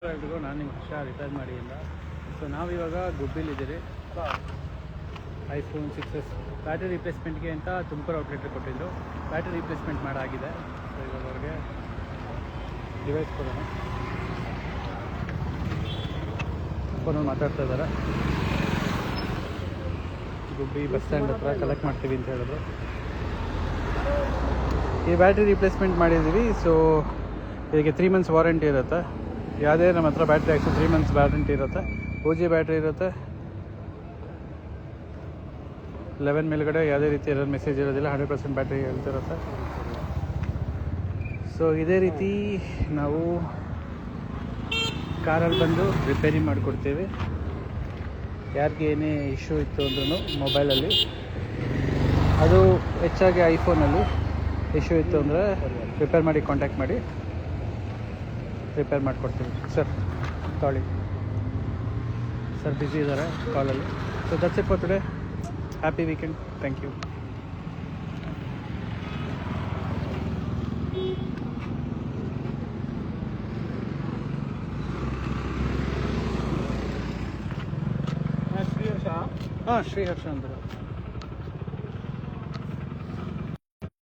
ಎಲ್ರಿಗೂ ನಾನು ನಿಮ್ಮ ಹರ್ಷ ರಿಪೇರ್ ಮಾಡಿಯಿಂದ. ಸೊ ನಾವಿವಾಗ ಗುಬ್ಬಿಲಿದ್ದೀರಿ. ಐಫೋನ್ 6s ಬ್ಯಾಟ್ರಿ ರಿಪ್ಲೇಸ್ಮೆಂಟ್ಗೆ ಅಂತ ತುಮಕೂರು ಔಟ್ಲೆಟ್ಗೆ ಕೊಟ್ಟಿದ್ದು. Battery replacement ಮಾಡಾಗಿದೆ. ಸೊ ಇವಾಗ ಅವ್ರಿಗೆ ಡಿವೈಸ್ ಕೊಡೋಣ. ಫೋನಲ್ಲಿ ಮಾತಾಡ್ತಾ ಇದ್ದಾರೆ. ಗುಬ್ಬಿ ಬಸ್ ಸ್ಟ್ಯಾಂಡ್ ಹತ್ರ ಕಲೆಕ್ಟ್ ಮಾಡ್ತೀವಿ ಅಂತ ಹೇಳಿದ್ರು. ಈ ಬ್ಯಾಟ್ರಿ ರಿಪ್ಲೇಸ್ಮೆಂಟ್ ಮಾಡಿದ್ದೀವಿ. ಸೊ ಇದಕ್ಕೆ 3 months ವಾರಂಟಿ ಇರುತ್ತೆ. ಯಾವುದೇ ನಮ್ಮ ಹತ್ರ ಬ್ಯಾಟ್ರಿ ಆ್ಯಕ್ಚುಲಿ 3 months ವ್ಯಾರಂಟಿ ಇರುತ್ತೆ. OG ಬ್ಯಾಟ್ರಿ ಇರುತ್ತೆ. 11 ಮೇಲ್ಗಡೆ ಯಾವುದೇ ರೀತಿ ಎರರ್ ಮೆಸೇಜ್ ಇರೋದಿಲ್ಲ. 100% ಬ್ಯಾಟ್ರಿ ಹೇಳ್ತಿರುತ್ತೆ. ಸೊ ಇದೇ ರೀತಿ ನಾವು ಕಾರಲ್ಲಿ ಬಂದು ರಿಪೇರಿ ಮಾಡಿಕೊಡ್ತೀವಿ. ಯಾರಿಗೆ ಏನೇ ಇಶ್ಯೂ ಇತ್ತು ಅಂದ್ರೂ ಮೊಬೈಲಲ್ಲಿ, ಅದು ಹೆಚ್ಚಾಗಿ ಐಫೋನಲ್ಲಿ ಇಶ್ಯೂ ಇತ್ತು ಅಂದರೆ ರಿಪೇರ್ ಮಾಡಿ ಕಾಂಟ್ಯಾಕ್ಟ್ ಮಾಡಿ ರಿಪೇರ್ ಮಾಡಿಕೊಡ್ತೀವಿ. ಸರ್ ಕಾಳಿ ಸರ್ ಬ್ಯುಸಿ ಇದ್ದಾರೆ ಕಾಲಲ್ಲಿ. So that's it for today. Happy weekend. Thank you. Sriharsha. ಹಾಂ, ಶ್ರೀಹರ್ಷ ಅಂತಾರೆ.